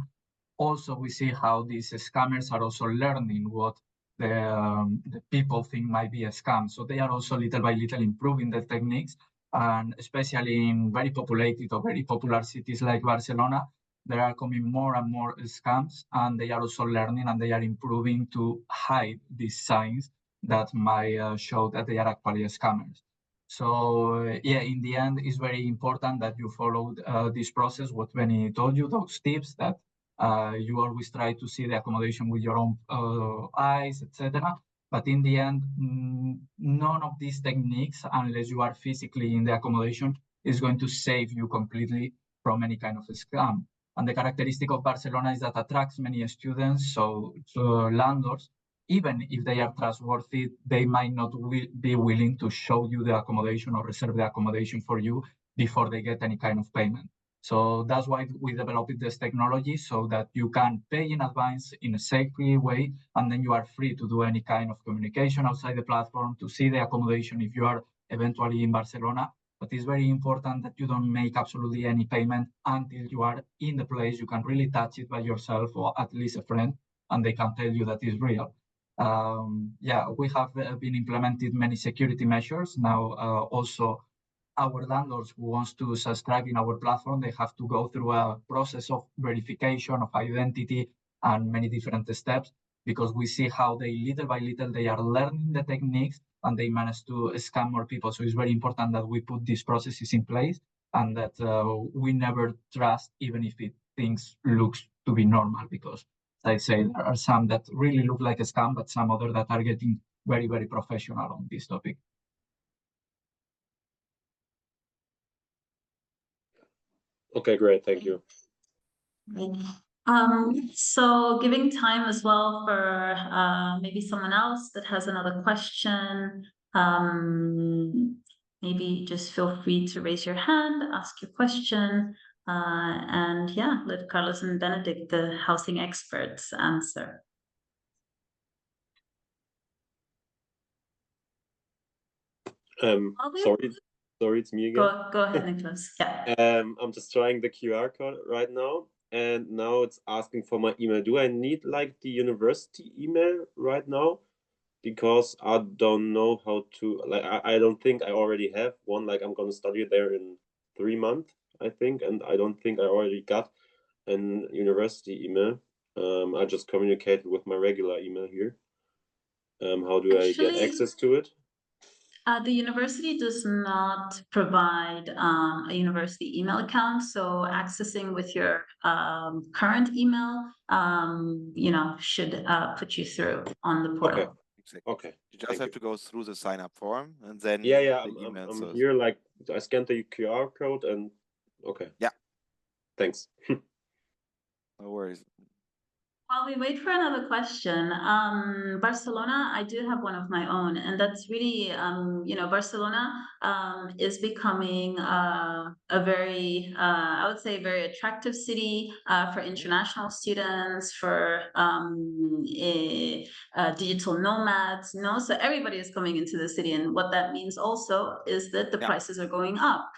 Also, we see how these scammers are also learning what the people think might be a scam. So they are also little by little improving the techniques. And especially in very populated or very popular cities like Barcelona, there are coming more and more scams, and they are also learning and they are improving to hide these signs that might show that they are actually scammers. So yeah, in the end, it's very important that you follow this process, what Benny told you, those tips that you always try to see the accommodation with your own eyes, etc. But in the end, none of these techniques, unless you are physically in the accommodation, is going to save you completely from any kind of scam. And the characteristic of Barcelona is that attracts many students, so landlords, even if they are trustworthy, they might not be willing to show you the accommodation or reserve the accommodation for you before they get any kind of payment. So that's why we developed this technology, so that you can pay in advance in a safe way, and then you are free to do any kind of communication outside the platform, to see the accommodation if you are eventually in Barcelona. But it's very important that you don't make absolutely any payment until you are in the place. You can really touch it by yourself, or at least a friend, and they can tell you that it's real. Yeah, we have been implemented many security measures. Now also our landlords who wants to subscribe in our platform, they have to go through a process of verification of identity and many different steps, because we see how they little by little they are learning the techniques and they manage to scam more people. So it's very important that we put these processes in place, and that we never trust, even if things looks to be normal, because as I say, there are some that really look like a scam, but some other that are getting very, very professional on this topic.
Okay, great. Thank you.
So giving time as well for maybe someone else that has another question. Maybe just feel free to raise your hand, ask your question, and yeah, let Carlos and Benedict, the housing experts, answer.
Sorry, it's me again.
Go ahead, Nicholas. Yeah.
I'm just trying the QR code right now, and now it's asking for my email. Do I need like the university email right now? Because I don't know how to, like, I don't think I already have one. Like, I'm gonna study there in 3 months, I think, and I don't think I already got an university email. I just communicated with my regular email here. How do I get access to it?
The university does not provide a university email account, so accessing with your current email, should put you through on the portal.
Okay. Okay.
You just have to go through the sign up form, and then
I'm here. Like, I scanned the QR code, and okay.
Yeah.
Thanks.
No worries.
While we wait for another question, Barcelona, I do have one of my own, and that's really, Barcelona is becoming a very, I would say, very attractive city for international students, for digital nomads, so everybody is coming into the city, and what that means also is that the prices are going up.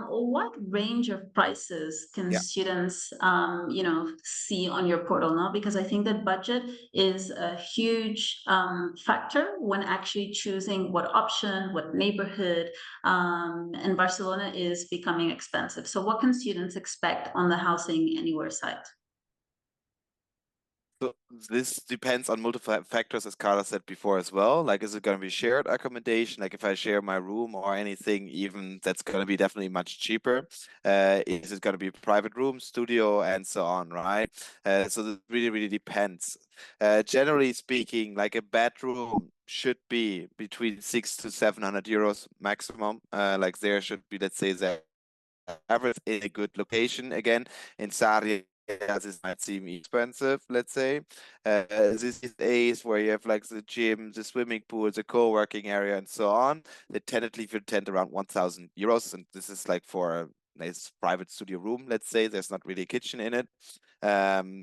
What range of prices can students, see on your portal now? Because I think that budget is a huge factor when actually choosing what option, what neighborhood, and Barcelona is becoming expensive. So what can students expect on the Housing Anywhere site?
So this depends on multiple factors, as Carla said before as well. Like, is it going to be shared accommodation? Like, if I share my room or anything, even that's going to be definitely much cheaper. Is it going to be private room, studio, and so on, right? So this really, really depends. Generally speaking, like a bedroom should be between 600 to 700 euros maximum. Like there should be, let's say, the average in a good location. Again, in Sarria, this might seem expensive, let's say. This is A's where you have like the gym, the swimming pool, the co-working area, and so on. They tentatively tend around 1,000 euros, and this is like for a nice private studio room, let's say. There's not really a kitchen in it.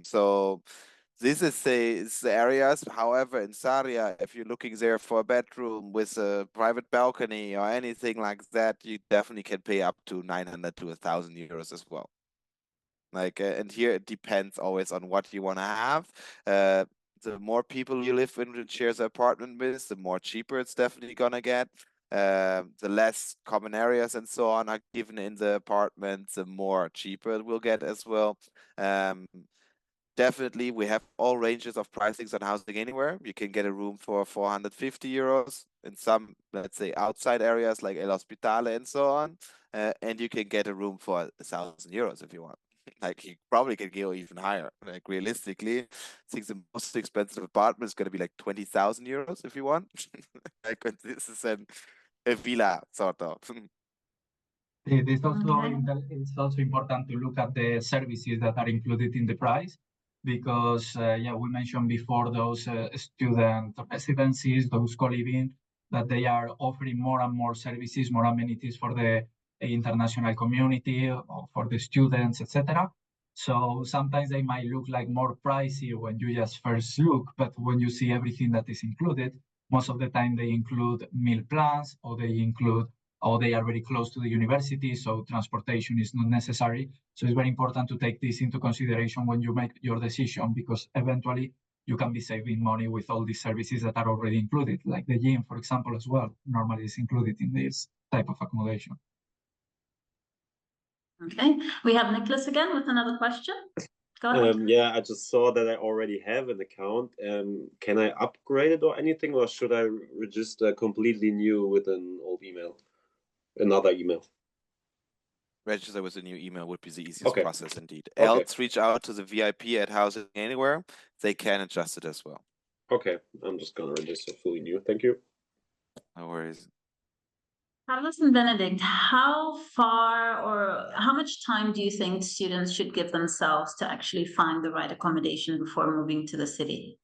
So this is the areas. However, in Sarria, if you're looking there for a bedroom with a private balcony or anything like that, you definitely can pay up to 900 to 1,000 euros as well. Like, and here it depends always on what you want to have. The more people you live in and shares an apartment with, the more cheaper it's definitely gonna get. The less common areas and so on are given in the apartment, the more cheaper it will get as well. Definitely, we have all ranges of pricings on Housing Anywhere. You can get a room for 450 euros in some, let's say, outside areas like El Hospitalet and so on. And you can get a room for 1,000 euros if you want. Like, you probably can go even higher. Like, realistically, I think the most expensive apartment is going to be like 20,000 euros if you want. Like, this is a villa, sort of.
It's also,
Okay.
it's also important to look at the services that are included in the price, because yeah, we mentioned before those student residencies, those co-living, that they are offering more and more services, more amenities for the international community or for the students, etc. So sometimes they might look like more pricey when you just first look, but when you see everything that is included, most of the time they include meal plans, or they are very close to the university, so transportation is not necessary. So it's very important to take this into consideration when you make your decision, because eventually you can be saving money with all these services that are already included, like the gym, for example, as well, normally is included in this type of accommodation.
Okay, we have Nicholas again with another question. Go ahead.
Yeah, I just saw that I already have an account. Can I upgrade it or anything, or should I register completely new with an old email, another email?
Register with a new email would be the easiest
Okay.
process indeed.
Okay.
Else, reach out to the VIP at Housing Anywhere. They can adjust it as well.
Okay, I'm just gonna register fully new. Thank you.
No worries.
Carlos and Benedict, how far or how much time do you think students should give themselves to actually find the right accommodation before moving to the city?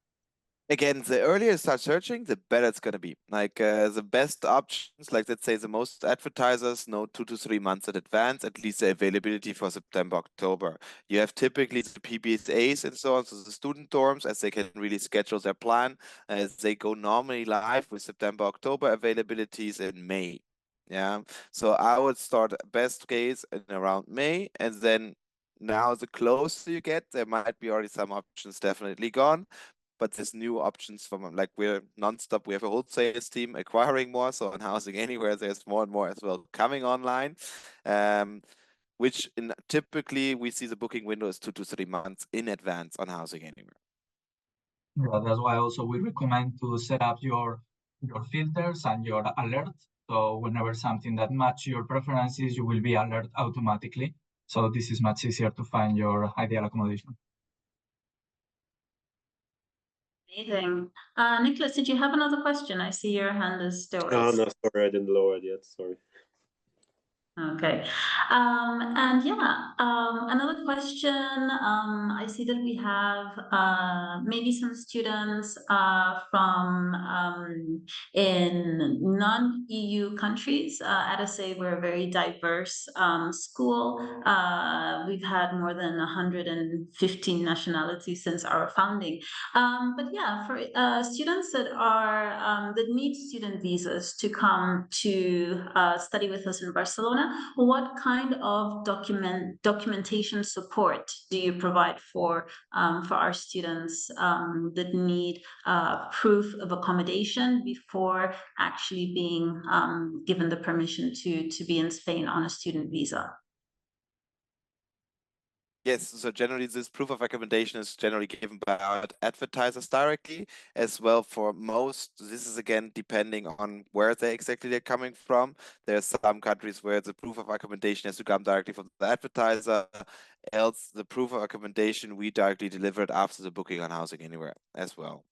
Again, the earlier you start searching, the better it's going to be. Like the best options, like let's say the most advertisers know 2 to 3 months in advance, at least the availability for September, October. You have typically the PBSAs and so on, so the student dorms, as they can really schedule their plan, as they go normally live with September, October availabilities in May. Yeah, so I would start best case in around May, and then now the closer you get, there might be already some options definitely gone. But there's new options from, like, we're nonstop. We have a whole sales team acquiring more. So on Housing Anywhere, there's more and more as well coming online. Which typically we see the booking window is 2 to 3 months in advance on Housing Anywhere.
Yeah, that's why also we recommend to set up your filters and your alerts. So whenever something that matches your preferences, you will be alert automatically. So this is much easier to find your ideal accommodation.
Amazing. Nicholas, did you have another question? I see your hand is still raised.
No, sorry, I didn't lower it yet. Sorry.
Okay. And yeah, another question. I see that we have maybe some students from in non-EU countries. At ESEI, we're a very diverse school. We've had more than 115 nationalities since our founding. But yeah, for students that are that need student visas to come to study with us in Barcelona, what kind of documentation support do you provide for our students that need proof of accommodation before actually being given the permission to be in Spain on a student visa?
Yes, so generally this proof of accommodation is generally given by our advertisers directly, as well for most. This is again depending on where they're coming from. There are some countries where the proof of accommodation has to come directly from the advertiser. Else, the proof of accommodation we directly delivered after the booking on Housing Anywhere as well.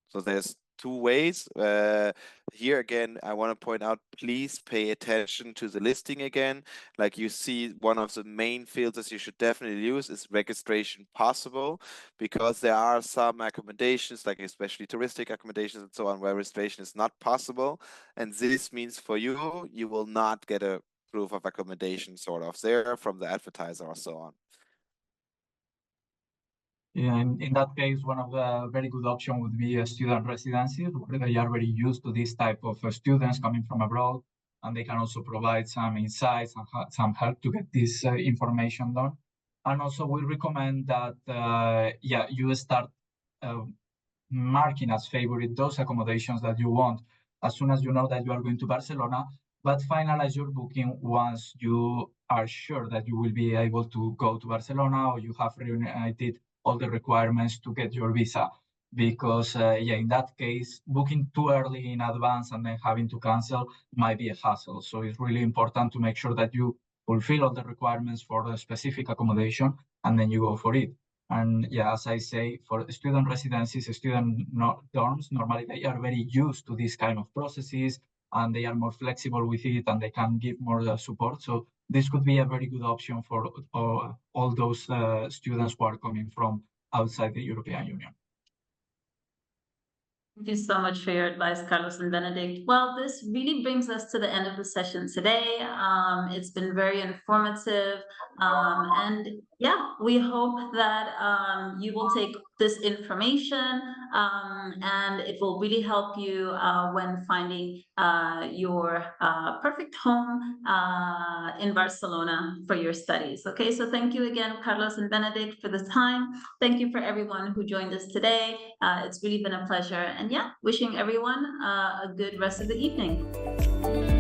So there's 2 ways. Here again, I want to point out, please pay attention to the listing again. Like you see, one of the main filters you should definitely use is registration possible, because there are some accommodations, like especially touristic accommodations and so on, where registration is not possible. And this means for you, you will not get a proof of accommodation sort of there from the advertiser or so on.
Yeah, in that case, one of the very good options would be a student residency, where they are very used to this type of students coming from abroad, and they can also provide some insights and some help to get this information done. And also, we recommend that yeah, you start marking as favorite those accommodations that you want as soon as you know that you are going to Barcelona, but finalize your booking once you are sure that you will be able to go to Barcelona, or you have reunited all the requirements to get your visa. Because yeah, in that case, booking too early in advance and then having to cancel might be a hassle. So it's really important to make sure that you fulfill all the requirements for the specific accommodation and then you go for it. And yeah, as I say, for student residencies, student dorms, normally they are very used to these kind of processes and they are more flexible with it and they can give more support. So this could be a very good option for all those students who are coming from outside the European Union.
Thank you so much for your advice, Carlos and Benedict. Well, this really brings us to the end of the session today. It's been very informative. And yeah, we hope that you will take this information and it will really help you when finding your perfect home in Barcelona for your studies. Okay, so thank you again, Carlos and Benedict, for the time. Thank you for everyone who joined us today. It's really been a pleasure. And yeah, wishing everyone a good rest of the evening.